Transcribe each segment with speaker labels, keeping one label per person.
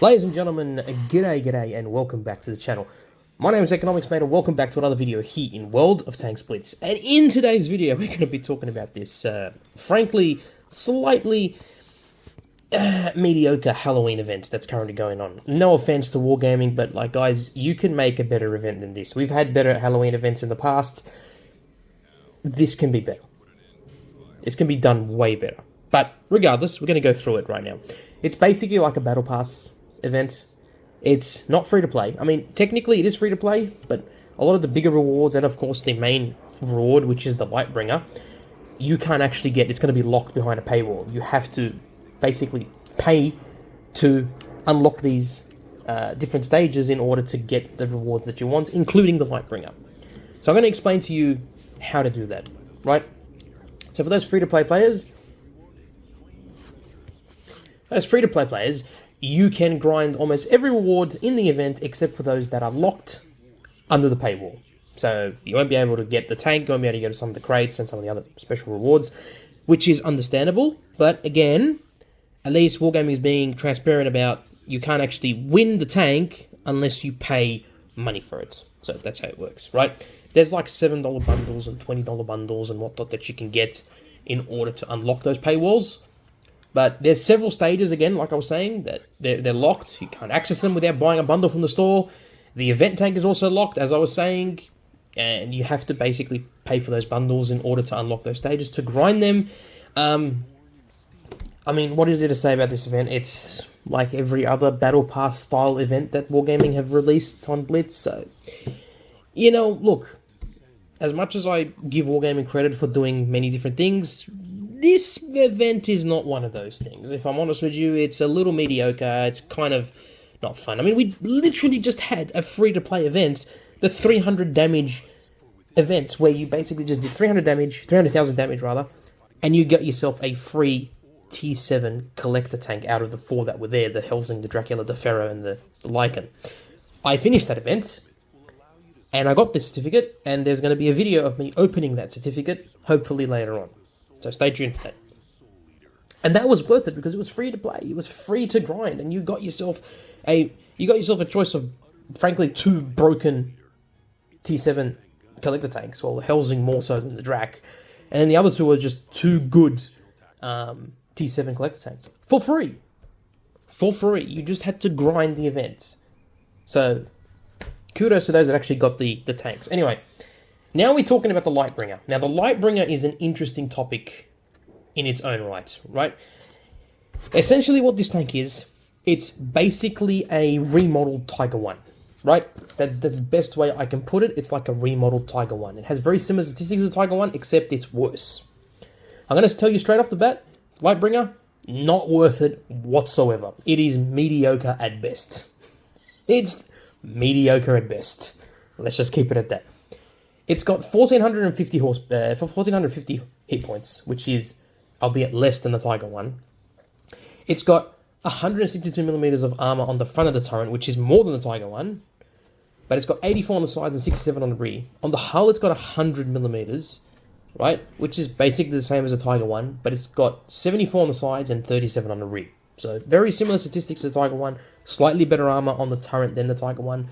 Speaker 1: Ladies and gentlemen, g'day, and welcome back to the channel. My name is Economics Mate, and welcome back to another video here in World of Tanks Blitz. And in today's video, we're going to be talking about this, frankly, slightly mediocre Halloween event that's currently going on. No offense to Wargaming, but, like, guys, you can make a better event than this. We've had better Halloween events in the past. This can be better. This can be done way better. But regardless, we're going to go through it right now. It's basically like a Battle Pass event. It's not free to play. I mean, technically it is free to play, but a lot of the bigger rewards, and of course the main reward, which is the Lightbringer, you can't actually get. It's going to be locked behind a paywall. You have to basically pay to unlock these different stages in order to get the rewards that you want, including the Lightbringer. So I'm going to explain to you how to do that, right? So for those free-to-play players, you can grind almost every reward in the event except for those that are locked under the paywall. So you won't be able to get the tank, you won't be able to get some of the crates and some of the other special rewards, which is understandable. But again, at least Wargaming is being transparent about you can't actually win the tank unless you pay money for it. So that's how it works, right? There's like $7 bundles and $20 bundles and whatnot that you can get in order to unlock those paywalls. But there's several stages, again, like I was saying, that they're locked. You can't access them without buying a bundle from the store. The event tank is also locked, as I was saying, and you have to basically pay for those bundles in order to unlock those stages, to grind them. I mean, what is there to say about this event? It's like every other Battle Pass style event that Wargaming have released on Blitz, so, you know, look, as much as I give Wargaming credit for doing many different things, this event is not one of those things. If I'm honest with you, it's a little mediocre. It's kind of not fun. I mean, we literally just had a free-to-play event, the 300 damage event, where you basically just did 300,000 damage rather, and you got yourself a free T7 collector tank out of the 4 that were there, the Helsing, the Dracula, the Pharaoh, and the Lycan. I finished that event, and I got this certificate, and there's going to be a video of me opening that certificate, hopefully later on. So stay tuned for that. And that was worth it because it was free to play. It was free to grind, and you got yourself a choice of, frankly, 2 broken T7 collector tanks. Well, the Helsing more so than the Drac, and then the other 2 were just 2 good T7 collector tanks for free. For free. You just had to grind the event. So kudos to those that actually got the tanks. Anyway. Now we're talking about the Lightbringer. Now, the Lightbringer is an interesting topic in its own right? Essentially what this tank is, it's basically a remodeled Tiger 1, right? That's the best way I can put it. It's like a remodeled Tiger 1. It has very similar statistics to Tiger 1, except it's worse. I'm going to tell you straight off the bat, Lightbringer, not worth it whatsoever. It is mediocre at best. It's mediocre at best. Let's just keep it at that. It's got 1450 hit points, which is, albeit less than the Tiger 1. It's got 162mm of armor on the front of the turret, which is more than the Tiger 1. But it's got 84 on the sides and 67 on the rear. On the hull, it's got 100mm, right? Which is basically the same as the Tiger 1, but it's got 74 on the sides and 37 on the rear. So very similar statistics to the Tiger 1, slightly better armor on the turret than the Tiger 1.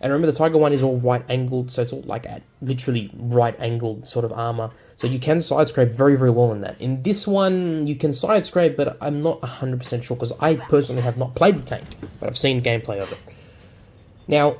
Speaker 1: And remember, the Tiger 1 is all right-angled, so it's all like at literally right-angled sort of armor. So you can side-scrape very, very well in that. In this one, you can side-scrape, but I'm not 100% sure, because I personally have not played the tank, but I've seen gameplay of it. Now,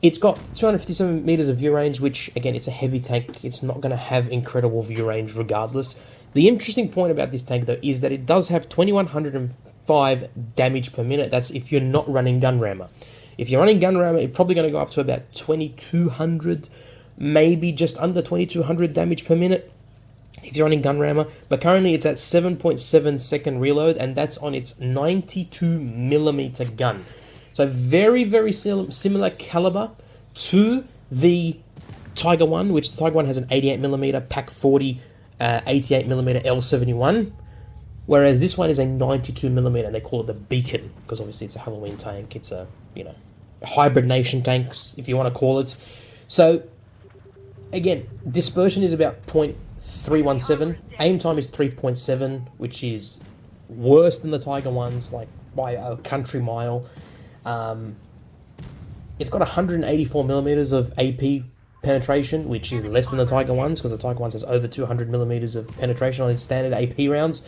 Speaker 1: it's got 257 meters of view range, which, again, it's a heavy tank. It's not going to have incredible view range regardless. The interesting point about this tank, though, is that it does have 2105 damage per minute. That's if you're not running gun rammer. If you're running gun rammer, it's probably going to go up to about 2200, maybe just under 2200 damage per minute if you're running gun rammer. But currently it's at 7.7 second reload, and that's on its 92mm gun. So very, very similar caliber to the Tiger 1, which the Tiger 1 has an 88mm Pak 40 88mm L71. Whereas this one is a 92mm, and they call it the Beacon, because obviously it's a Halloween tank. It's a, a hibernation tank, if you want to call it. So, again, dispersion is about 0.317. Aim time is 3.7, which is worse than the Tiger 1's, like by a country mile. It's got 184 millimeters of AP penetration, which is less than the Tiger Ones, because the Tiger Ones has over 200 millimeters of penetration on its standard AP rounds.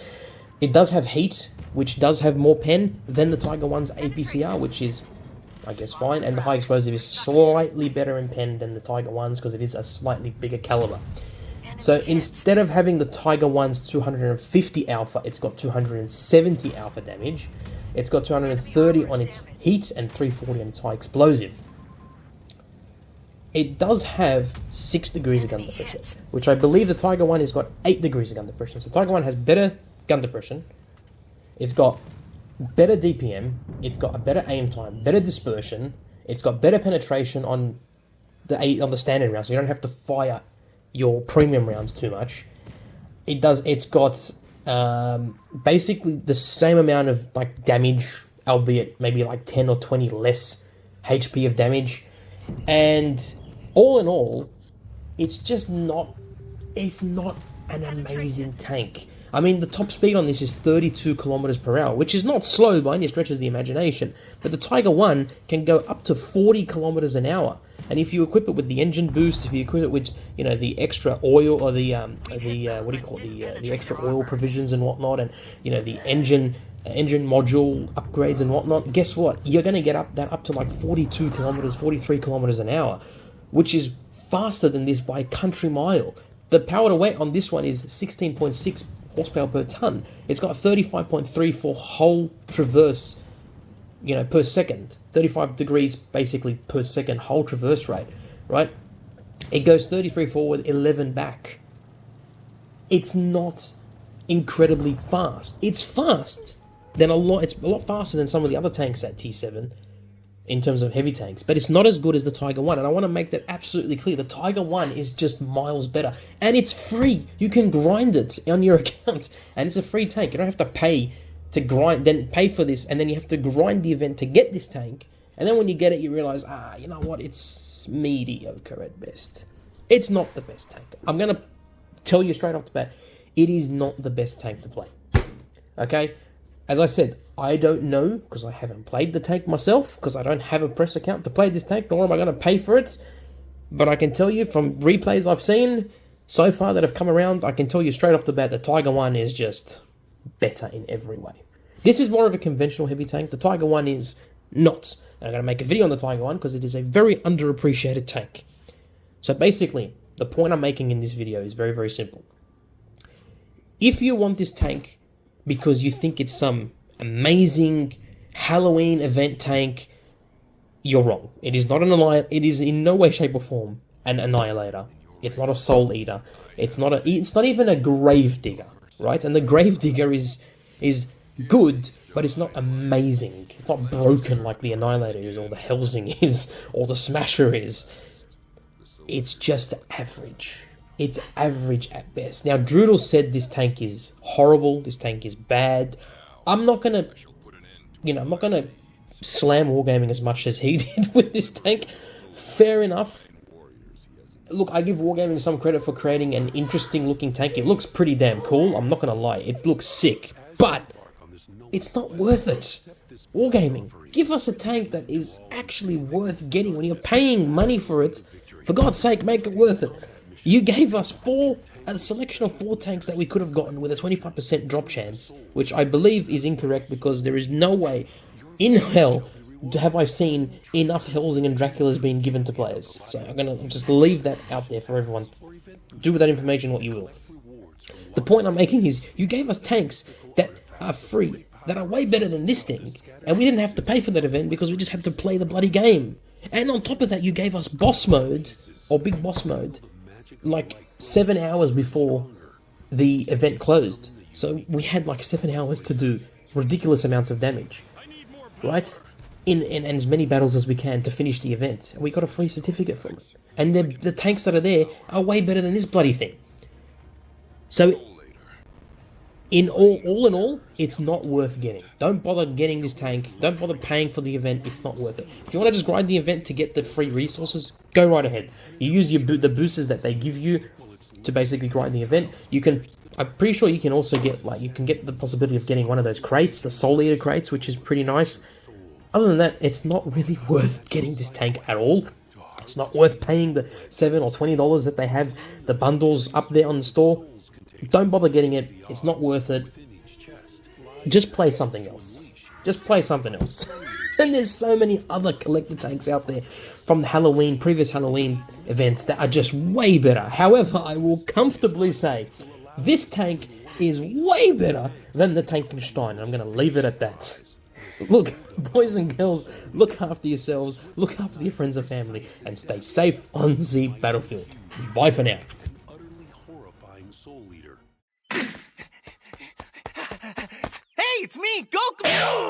Speaker 1: It does have heat, which does have more pen than the Tiger One's APCR, which is, I guess, fine. And the high explosive is slightly better in pen than the Tiger One's, because it is a slightly bigger caliber. So instead of having the Tiger One's 250 alpha, it's got 270 alpha damage. It's got 230 on its heat and 340 on its high explosive. It does have 6 degrees of gun depression, which I believe the Tiger One has got 8 degrees of gun depression. So Tiger One has better gun depression, it's got better DPM, it's got a better aim time, better dispersion, it's got better penetration on the standard round, so you don't have to fire your premium rounds too much. It's got basically the same amount of like damage, albeit maybe like 10 or 20 less HP of damage, and all in all, it's not an amazing tank. I mean, the top speed on this is 32 kilometers per hour, which is not slow by any stretch of the imagination, but the Tiger One can go up to 40 kilometers an hour. And if you equip it with the engine boost, if you equip it with, you know, the extra oil or the extra oil provisions and whatnot, and, you know, the engine module upgrades and whatnot, guess what? You're going to get up to like 42 kilometers, 43 kilometers an hour, which is faster than this by a country mile. The power to weight on this one is 16.6 horsepower per ton. It's got 35.3 for whole traverse, you know, per second. 35 degrees basically per second whole traverse rate, right? It goes 33 forward, 11 back. It's not incredibly fast. It's fast. It's a lot faster than some of the other tanks at T7 in terms of heavy tanks, but it's not as good as the Tiger One, and I want to make that absolutely clear. The Tiger One is just miles better, and it's free. You can grind it on your account, and it's a free tank. You don't have to pay to grind, then pay for this, and then you have to grind the event to get this tank, and then when you get it, you realize, you know what, it's mediocre at best. It's not the best tank. I'm going to tell you straight off the bat, it is not the best tank to play. Okay? As I said, I don't know, because I haven't played the tank myself, because I don't have a press account to play this tank, nor am I going to pay for it. But I can tell you from replays I've seen so far that have come around, I can tell you straight off the bat, the Tiger One is just better in every way. This is more of a conventional heavy tank. The Tiger One is not. And I'm going to make a video on the Tiger One because it is a very underappreciated tank. So basically, the point I'm making in this video is very, very simple. If you want this tank because you think it's some amazing Halloween event tank, you're wrong. It is not it is in no way, shape, or form an annihilator. It's not a soul eater. It's not even a grave digger, right? And the grave digger is good, but it's not amazing. It's not broken like the Annihilator is, or the Helsing is, or the Smasher is. It's just average. It's average at best. Now, Droodle said this tank is horrible, this tank is bad. I'm not gonna slam Wargaming as much as he did with this tank. Fair enough. Look, I give Wargaming some credit for creating an interesting looking tank. It looks pretty damn cool, I'm not gonna lie. It looks sick, but it's not worth it. Wargaming, give us a tank that is actually worth getting. When you're paying money for it, for God's sake, make it worth it. You gave us a selection of 4 tanks that we could have gotten with a 25% drop chance, which I believe is incorrect because there is no way in hell have I seen enough Helsing and Draculas being given to players. So I'm going to just leave that out there for everyone. Do with that information what you will. The point I'm making is you gave us tanks that are free, that are way better than this thing, and we didn't have to pay for that event because we just had to play the bloody game. And on top of that, you gave us boss mode, or big boss mode, like 7 hours before the event closed. So we had like 7 hours to do ridiculous amounts of damage, right? In as many battles as we can to finish the event. And we got a free certificate from it. And the tanks that are there are way better than this bloody thing. So, all in all, it's not worth getting. Don't bother getting this tank. Don't bother paying for the event. It's not worth it. If you want to just grind the event to get the free resources, go right ahead. You use the boosters that they give you. to basically grind the event. I'm pretty sure you can also get, like, you can get the possibility of getting one of those crates, the Soul Eater crates, which is pretty nice. Other than that, it's not really worth getting this tank at all. It's not worth paying the $7 or $20 that they have the bundles up there on the store. Don't bother getting it. It's not worth it. Just play something else. Just play something else. And there's so many other collector tanks out there from the previous Halloween events that are just way better. However, I will comfortably say this tank is way better than the Tankenstein. I'm going to leave it at that. Look, boys and girls, look after yourselves, look after your friends and family, and stay safe on the battlefield. Bye for now.
Speaker 2: Utterly horrifying Soul Eater.
Speaker 3: Hey, it's me, Goku!